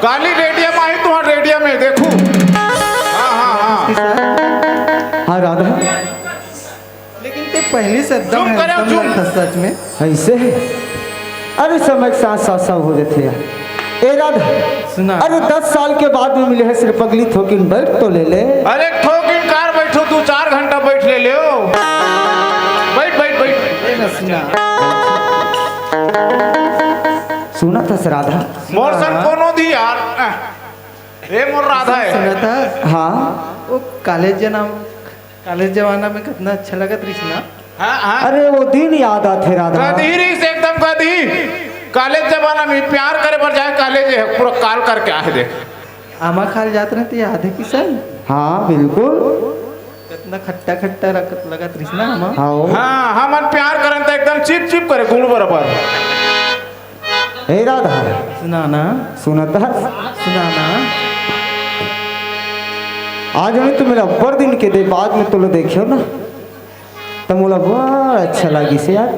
काली radium आई तुम्हारे radium में देखू। हाँ राधा, लेकिन ते पहली से एकदम लगता सच में ऐसे है। अरे समय के साथ साथ सब हो जाते हैं। ए राधा सुना, अरे 10 साल के बाद में मिले है सिर्फ पगली थोकिन बैठ तो ले ले। अरे थोकिन कार बैठो तू 4 घंटा बैठ ले ले ओ। बैठ बैठ बैठ सुना सुना था राधा मोर सन कोनो दी यार। ए मोर राधा है। सुना था हाँ वो कॉलेज जमाना में कितना अच्छा लगा कृष्णा। हाँ अरे वो दिन याद आते राधा। कदी री से एकदम कदी कॉलेज जमाना में प्यार करे पर जाए कॉलेज है पूरा काल करके आए देख। आमा खाल जाते रहते याद है किसान। हाँ बिल्कुल कितना खट्टा खट्टा लगा कृष्णा आमा। हाँ हमन प्यार करन तो एकदम चिप चिप करे गुण बराबर। हे राधा सुनाना सुनता सुनाना आज मैं तो मेरा बर दिन के दे बाद में तो लो देखियो ना तो मोला बड़ा अच्छा लगी से यार।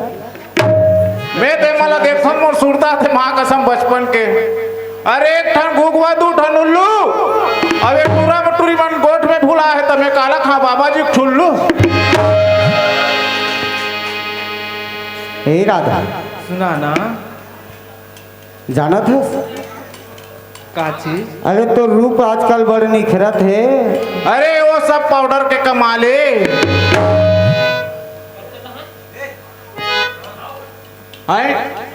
मैं ते मला देखो मोर सुरता थे माँ कसम बचपन के। अरे एक ठन घुगवा 2 ठन उल्लू अब एक पूरा मटूरी मन गोठ में भूला है तो मैं काला खा बाबा जी छुल्लू। हे राधा सुनाना जाना था काची। अरे तो रूप आजकल बड़े निखरत है। अरे वो सब पाउडर के कमाले।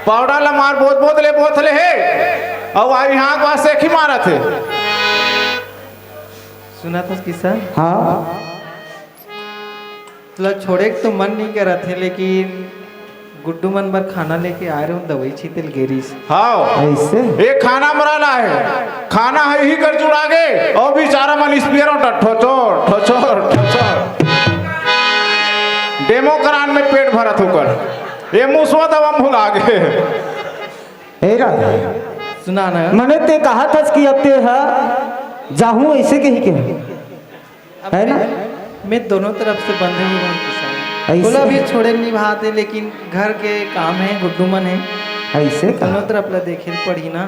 पाउडर ला मार बोतले है और आई यहाँ के वास्ते ही मारा थे। सुना था किसान। हाँ मतलब छोड़े तो मन नहीं कर रहा थे लेकिन गुड्डू मन बार खाना लेके आ रहे हूँ दवाई छीतल गेरीस। हाँ ऐसे एक खाना मराला है खाना है ही कर जुड़ा गे और बेचारा मन स्पीयर ठोचोर ठोचोर ठोचोर डेमो करान में पेट भरत होकर ये मुसवा दवा भुला गए। हे राधा सुना ना मैंने ते कहा था कि अब ते है जाहूँ ऐसे के ही के है ना। मैं दोनों तरफ से बंधे हुए हूँ किसान। ऐसे? बोला अभी छोड़े निभाते लेकिन घर के काम है गुड्डू मन है ऐसे का दोनों तरफ ला देखे पड़ी ना।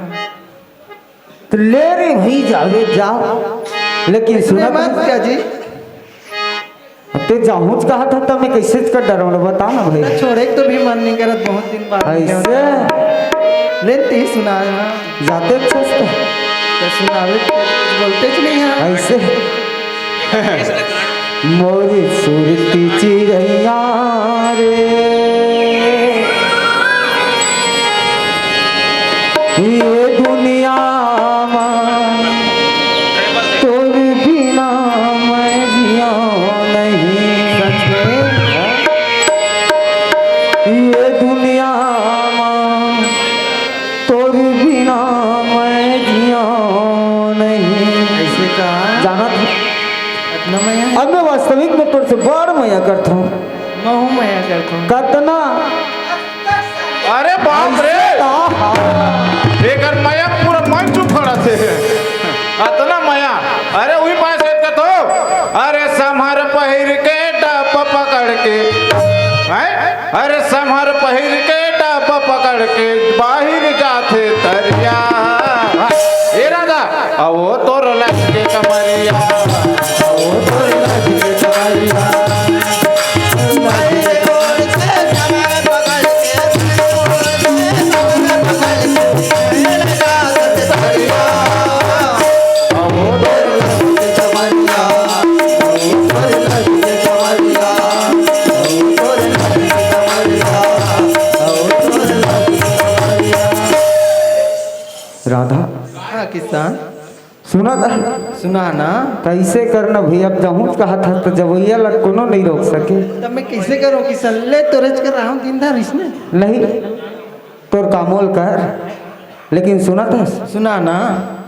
तो ले रे भाई जावे जाओ लेकिन सुना मत क्या जी ते जाहूँ कहा था तब मैं कैसे कर डरा बता ना भाई। छोड़े तो भी मन नहीं करत बहुत दिन बाद ऐसे लेते ही सुना जाते अच्छा से तो सुनावे बोलते च नहीं है ऐसे मोरी सुरती चिड़ैया रे ये दुनिया में तोर बिना मैं जिया नहीं। सच में ये दुनिया में तोर बिना मैं जिया नहीं। ऐसे कहा जाना था इतना मैं अब मैं वास्तविक में तोर से बड़ मैया करता हूँ महू मैं करता हूँ कतना अरे बाप रे एक माया पूरा मन चुप खड़ा थे अतना माया। अरे वही पास का तो अरे समहर पहिर के डब पकड़ के हैं? अरे समहर पहिर के डब पकड़ के बाहर जाते तरिया ए राजा वो तोर लग के कमरिया वो तोर लग के कमरिया राधा हाँ किसान सुना था सुना ना कैसे करना भैया अब जाहूँ कहा था तो जवैया लग कोनो नहीं रोक सके। तब मैं कैसे करूँ किसान ले तो रच कर रहा हूँ दिन भर इसमें नहीं तोर कामोल कर लेकिन सुना था सुना ना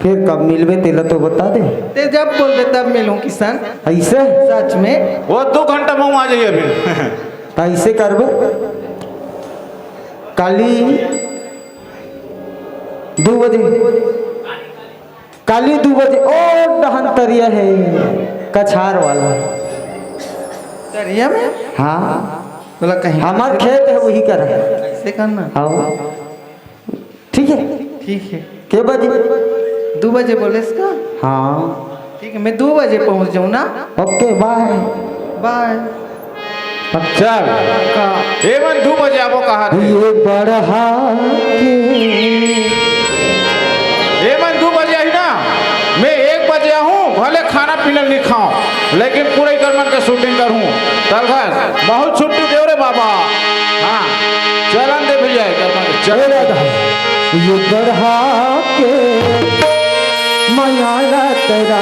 फिर कब मिलवे तेला तो बता दे। ते जब बोल दे तब मिलूँ किसान ऐसे सच में वो 2 घंटा में आ जाइए अभी तो ऐसे करबे काली 2 बजे काली 2 बजे ओ डहन तरिया है कछार वाला दरिया में हाँ बोला कहीं हमार खेत है वही कर ऐसे करना आओ ठीक है ठीक है के बजे 2 बजे बोले इसका हाँ ठीक है मैं 2 बजे पहुँच जाऊँ ना ओके बाय बाय चल एवन 2 बजे आपको कहा थे ये बढ़ा के एवन 2 बजे आई ना मैं 1 बजे आऊँ भले खाना पीना नहीं खाऊं लेकिन पूरे कर्मन के शूटिंग करूँ चल बहुत छुट्टी दे रे बाबा। हाँ चलन दे भैया कर्मन चले दादा ये बढ़ा के माया तेरा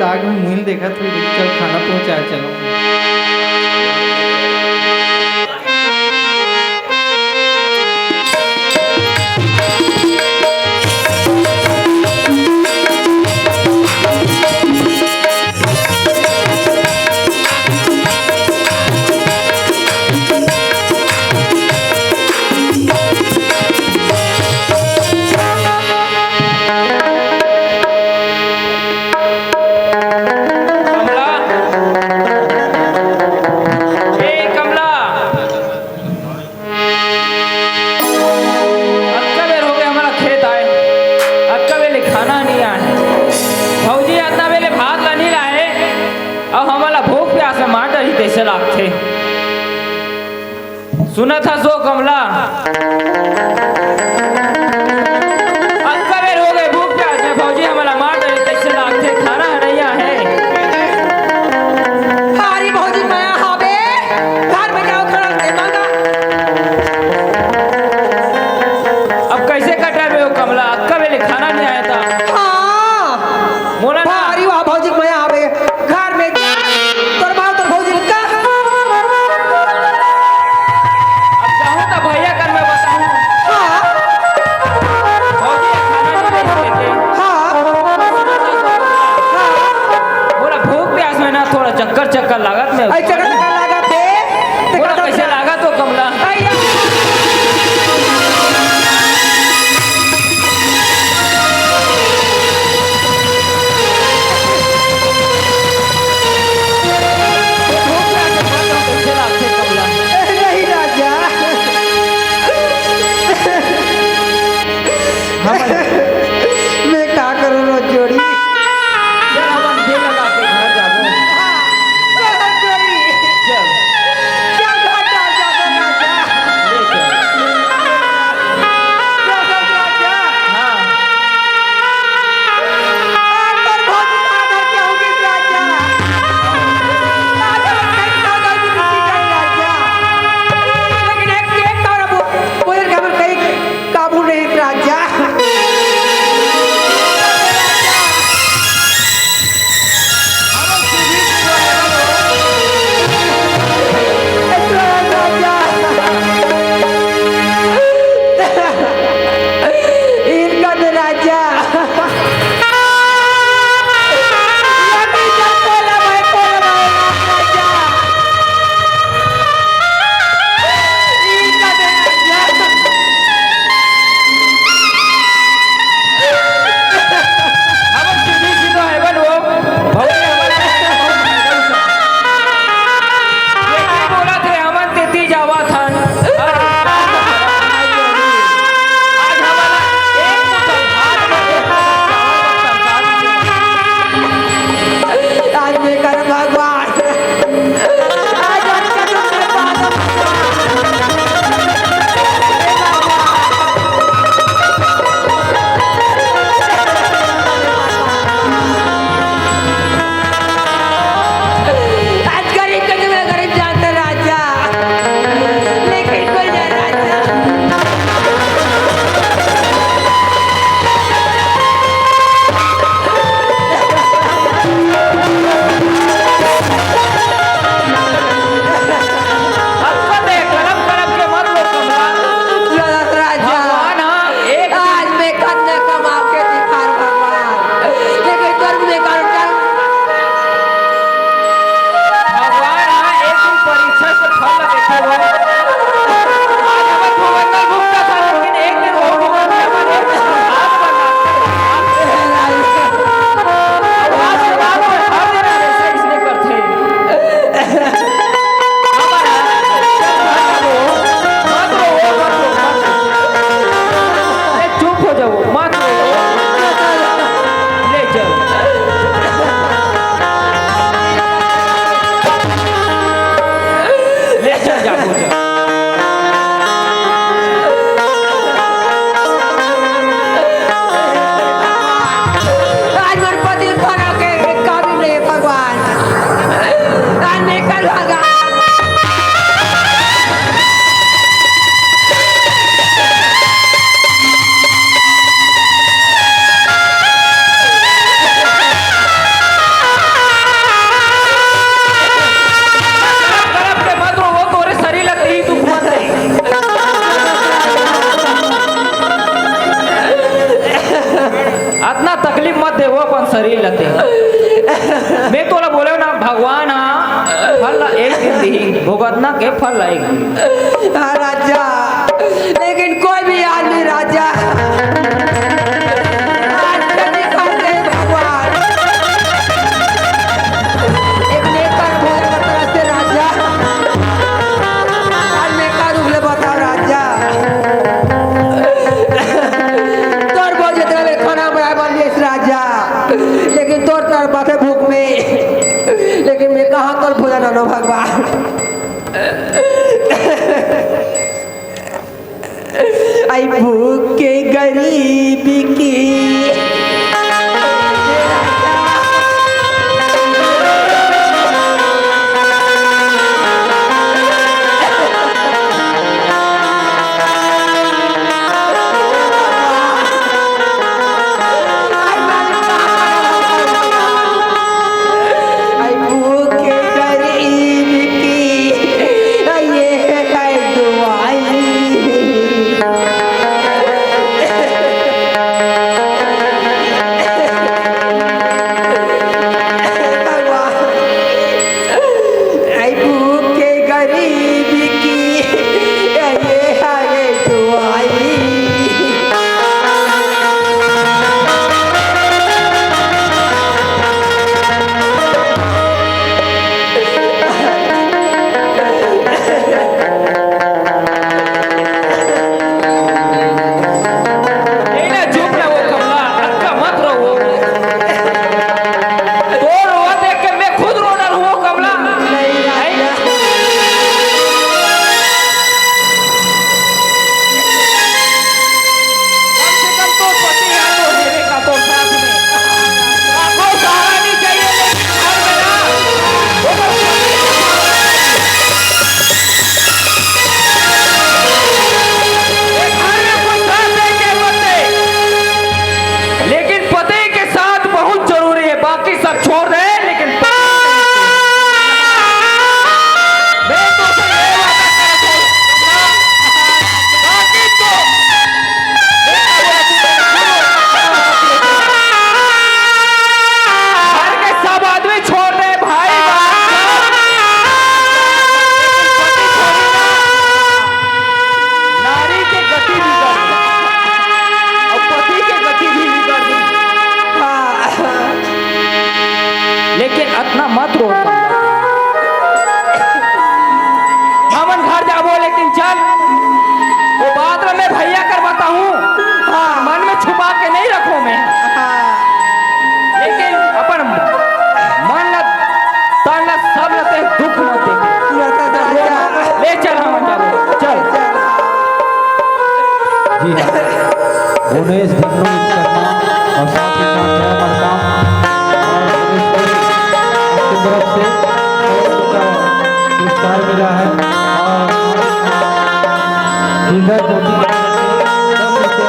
दाग में मुहिल देखा तो चल खाना पहुँचा चलो सुना था सो कमला अक्का बेर हो गए भूख प्यास में भौजी हमारा मार रहे कैसे लागते खाना नहीं है हारी भौजी माया हावे घर में जाओ खाना दे मांगा अब कैसे कटा रहे हो कमला अक्का बेर खाना नहीं आया था हाँ बोला ना हारी वाह भौजी माया हावे घर में जा तोर माँ तोर भौजी का चक्कर लागत में ऐसे का लगा थे बोला कैसे लागा तो कमला कैसे लागते कमला नहीं राजा मैं क्या करूँ रो जोड़ी चल हम दिल लगा के घर जाबो जोड़ी चल क्या घाटा जाबो राजा ले चल राजा हाँ पर बहुत ज्यादा क्या होगी राजा राजा कैसा गलती की राजा लेकिन एक तारा बोले खबर कहीं काबू नहीं राजा इनका तो राजा हम सीधी सीधा है बन वो भौजी हमारे ये क्या बोला थे हमन तेती जावा था आज हमारा एक मुठ्ठी भात में आज मैं कर भगवान आज उनका तुमने पादम आज गरीब के तुम्हें गरीब जानते राजा लेकिन कोई नहीं राजा आपका देख कलम कलम के मत लो कमला राजा भगवान हाँ एक आज मैं कन्या कमा के दिखा भगवान लेकिन तुम बेकार भगवान हाँ एक दिन परीक्षा से फल देखे हुए आज हमें भुवंदर भुगता था लेकिन एक दिन वो भुगत हमारे हाथ बनाते आशीर्वाद को हर दिन ऐसे इसने करते हमारा मत रो चुप हो जाओ मत रो ले चल ले चल जा पूजा आज मेरे पति खाना के काबिल नहीं है भगवान आज मैं कल भागा गरम के मत रो वो तोरे शरीर लगती ही दुख मत है इतना तकलीफ मत दे वो अपन शरीर लगते मैं तोला बोले ना भगवान हाँ फल ला एक दिन दी भुगतना के फल ला एक दिन हाँ, राजा लेकिन कोई भी आदमी राजा आज के दिखा दे भगवान एक नेकर भोज का तरह से राजा आज मैं का रूप ले बताओ राजा तोर भोज इतना में खाना बनाए बन गए इस राजा लेकिन तोर तर बातें भूख में लेकिन मैं कहाँ कर भोजन आनो भगवान आई भूख के गरीब की आई भूख के गरीब की ये है दुआई जी हाँ, उन्नीस ढिंडो इसका नाम और साथ ही साथ है हमारा काम और आपकी तरफ से पुरस्कार मिला है और इधर मोदी आप सबको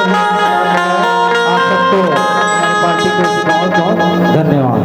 हमारी पार्टी को बहुत बहुत धन्यवाद।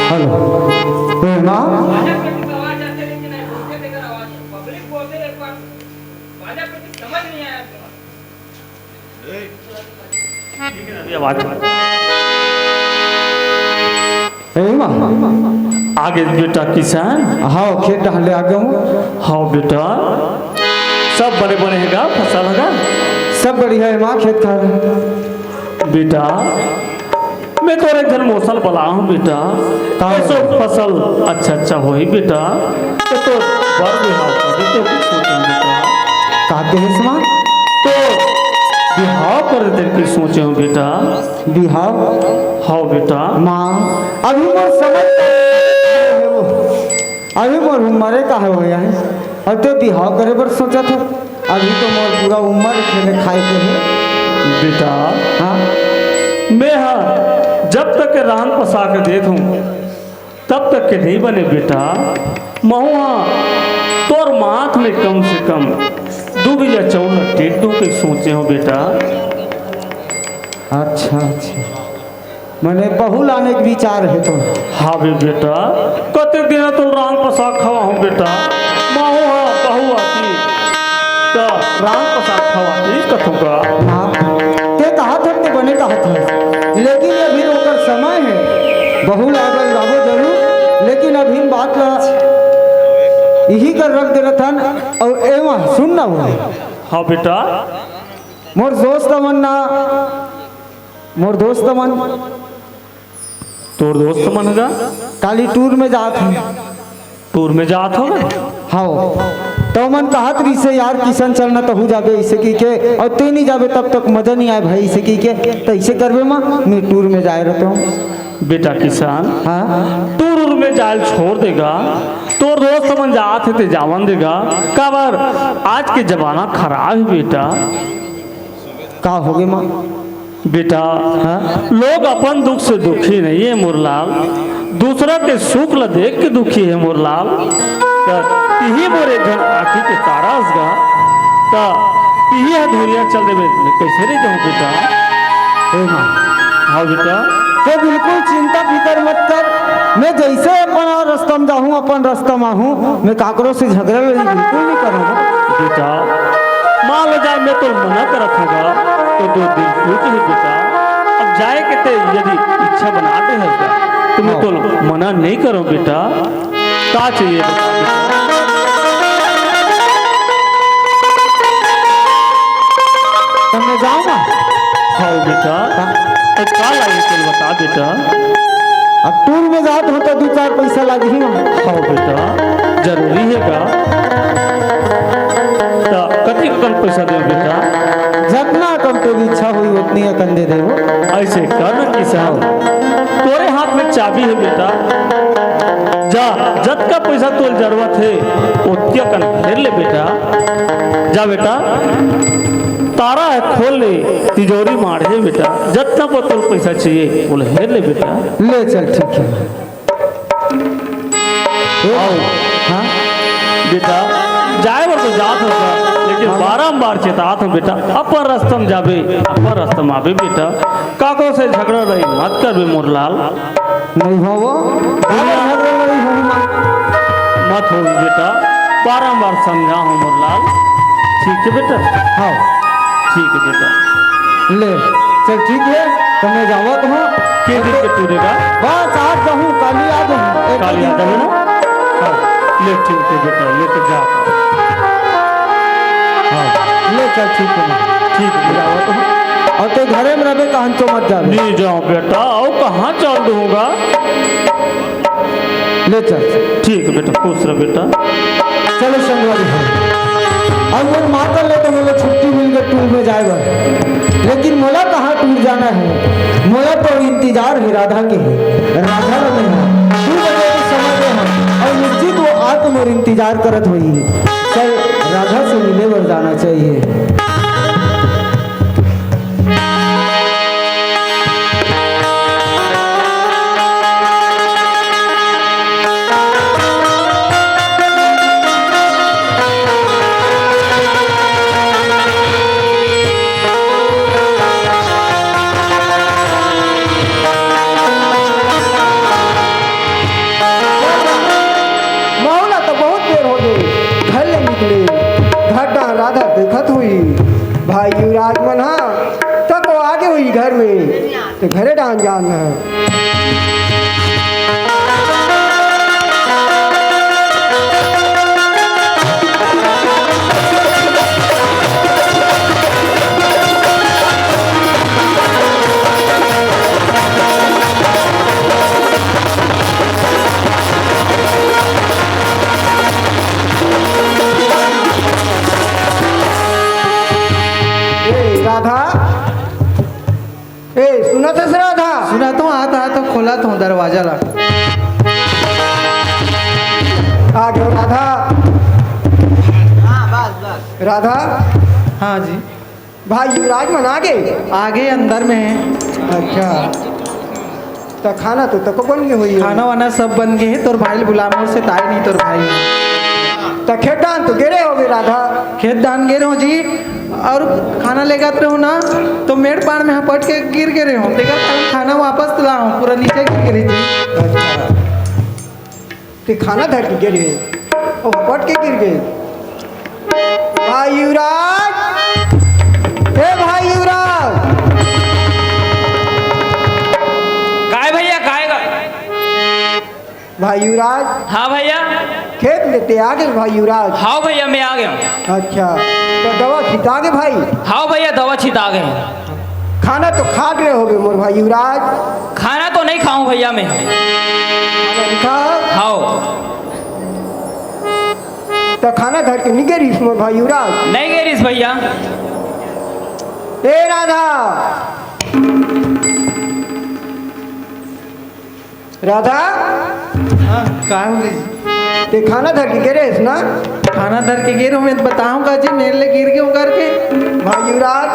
हेलो प्रेरणा आवाज आते लेकिन नहीं बोलते देकर आवाज पब्लिक बोलते एक बार बाजा पे समझ नहीं आया आगे बेटा किसान हाँ खेत डाले आ गया हूँ। हाँ बेटा सब बड़े बड़े हैगा फसल हैगा सब बढ़िया है माँ खेत खा रहे बेटा मैं तो एक दिन मौसल बला हूँ बेटा कैसो फसल अच्छा अच्छा हो बेटा तो बर बिहाव कर तो कुछ सोचा बेटा कहते हैं माँ तो बिहाव कर दे के सोचे हूँ बेटा बिहाव हाँ बेटा माँ अभी मोर समझ अभी मोर उम्र का है वो यहाँ और तो बिहाव करे पर सोचा था अभी तो मोर पूरा उम्र खेले खाए के है बेटा हाँ मैं हाँ जब तक के रान पसा के दे दूँ तब तक के नहीं बने बेटा महुआ तोर माथ में कम से कम 2 बीघा चौल टेक दो के सोचे हो बेटा अच्छा अच्छा मैंने बहू लाने के विचार है तो हाँ बे बेटा कते दिन तो रान पसा खवा हूँ बेटा महुआ बहू आती तो रान पसा खवाती कथुका हाँ ते कहा था ते बने कहा था लेकिन अभी ओकर समय है बहू लागल लाबो जरूर लेकिन अभी बात ला यही कर रख दे रहा था और एवा सुन ना वो हाँ बेटा मोर दोस्त मन ना मोर दोस्त मन तोर दोस्त मन गा काली टूर में जात है टूर में जात हो हाँ तो मन कहत रही से यार किशन चलना तो हो जाबे इसे की के और ते नहीं जाबे तब तक मजा नहीं आए भाई इसे की के तो इसे करबे माँ मैं टूर में जाए रहता हूँ बेटा किसान हाँ टूर में जाल छोड़ देगा तोर दोस्त मन जात है ते जावन देगा काबर आज के जमाना खराब है बेटा का हो गए माँ बेटा लोग अपन दुख से दुखी नहीं है मुरलाल दूसरा के सुख ल देख के दुखी है मुरलाल यही मोरे घर आखी के तारास गा ता यही धुरिया चल देवे कैसे रे जाऊं बेटा हे माँ हाँ बेटा तो बिल्कुल चिंता फिकर मत कर मैं जैसे अपन रास्ता में जाऊँ अपन रास्ता में हूँ मैं काकरों से झगड़ा बिल्कुल नहीं करूँगा बेटा मान लो जाए मैं तो मना कर रखूंगा तो 2 दिन पूछ ही बेटा अब जाए के ते यदि इच्छा बनाते हैं तो मैं तो मना नहीं करूं बेटा क्या चाहिए तो मैं जाऊँगा हाँ बेटा तो क्या लगे चल बता बेटा अब टूर में जात हो तो 2-4 पैसा लगी ही हाँ बेटा जरूरी है का तो कति कन पैसा दे बेटा जितना कम तो इच्छा हुई उतनी कन दे दे वो ऐसे कर न किसान तोरे हाथ में चाबी है बेटा जा जत का पैसा तोल जरूरत है उतना कन फेर ले बेटा जा बेटा तारा है खोल ले तिजोरी मार है बेटा जितना तोल पैसा चाहिए बोले हेर ले बेटा ले चल ठीक है आओ हाँ बेटा जाए वो तो जात होगा लेकिन बारंबार चेतात हो बेटा अपन रास्ता में जाबे अपन रास्ता में आबे बेटा काको से झगड़ा रही मत कर बे मोरलाल नहीं हो वो नहीं हो मत हो बेटा बारंबार समझा हूँ मोरलाल। ठीक है बेटा, हाँ ठीक है बेटा। ले चल ठीक है तो मैं जावत हूँ। के दिन के टूरेगा? बस आज जाऊँ कल ही आ जाऊँ। काली आ जावे ना? हाँ ले ठीक है बेटा, ले तो जा। हाँ ले चल ठीक है ना। ठीक है बेटा। जावत हूँ और तो घरे में रहे कहाँ तो मत जावे। नहीं जाऊँ बेटा, आओ कहाँ चल दूँगा। ले चल ठीक है बेटा, खुश रह बेटा। चलो संगवारी है और मोर माता ले तो मोला छुट्टी मिल गई टूर में जाएगा, लेकिन मोला कहाँ टूर जाना है। मोला तो इंतजार है राधा के है। राधा में है 2 बजे के समय में है और निश्चित वो आके मोर इंतजार करत हुई। चल राधा से मिले बर जाना चाहिए। मौला तो बहुत देर हो गई घर ले निकले। घाटा राधा देखत हुई भाई युवराज मन हाँ तक वो आगे हुई घर में तो घरे डांस जान है। ए राधा ए सुनत है राधा? सुना तो आता तो खोला तो दरवाजा ला। आ गयो राधा। राधा हाँ जी, भाई युवराज मन आ गए? आगे अंदर में है। अच्छा तो खाना तो तक बन गई हुई खाना वाना सब बन गए हैं। तोर भाई बुला मोर से ताई नहीं तोर भाई। तो खेतान तो गिरे हो गए राधा। खेत दान गे रहे हो जी और खाना ले गए हो ना तो मेड़ पार में हपट के गिर गए रहे हो। देखा खाना वापस ला हूँ पूरा नीचे गिर गए जी। अच्छा तो खाना धर के गिर गए और पट के गिर गए। भाई युवराज ए भाई युवराज काय भैया काय का? भाई युवराज हाँ भैया। खेत लेते आ गए भाई युवराज। हाँ भैया मैं आ गया हूँ। अच्छा तो दवा छिटा गए भाई? हाँ भैया दवा छिटा गए। खाना तो खा गए हो गए मोर भाई युवराज। खाना तो नहीं खाऊं भैया मैं। खाओ हाँ तो खाना धर के नहीं गिरी मोर भाई युवराज। नहीं गए रिस भैया। ए राधा राधा हाँ का हो गई? ते खाना धर के गिरे ना? खाना धर के गिर मैं बताऊंगा जी मेरे लिए गिर गए करके। भाई युवराज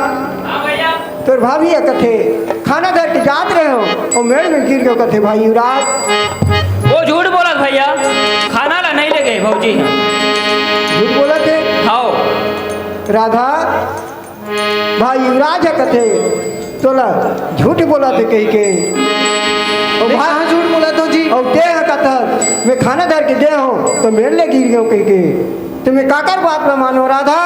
हाँ भैया। तोर भाभी है कथे खाना धर के जात रहे हो और मेड़ में गिर गयो कथे भाई युवराज। वो झूठ बोला भैया, खाना ला नहीं ले गए भौजी। झूठ बोला थे? हाँ राधा भाई युवराज है कथे तोला झूठ बोला थे कही के और कहाँ भाई झूठ बोला तो जी? और दे है कथा मैं खाना धर के दे हूँ तो मेरे लिए गिर गयो कही के तुम्हें काकर बात में मानो राधा।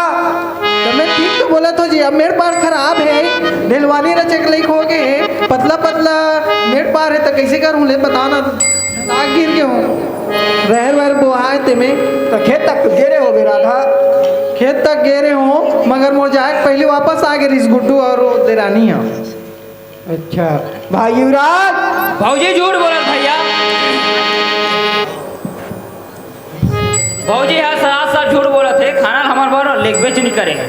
तो मैं ठीक तो बोला तो जी। अब मेरे पार खराब है ढिलवानी रचक लाइक हो गए पतला पतला मेरे पार है तो कैसे करूँ ले बताना। आग गिर गए हूँ रहर वहर बोहाए ते में तो खेत तक तो गिरे हो गए राधा। खेत तक गए रहे हो मगर मोर जाए पहले वापस आ गए रिस गुड्डू और वो देरानी है। अच्छा भाई युवराज भौजी झूठ बोला भैया। भौजी यहाँ साथ साथ झूठ बोला थे। खाना हमारे बार लेग बेच नहीं करेंगे।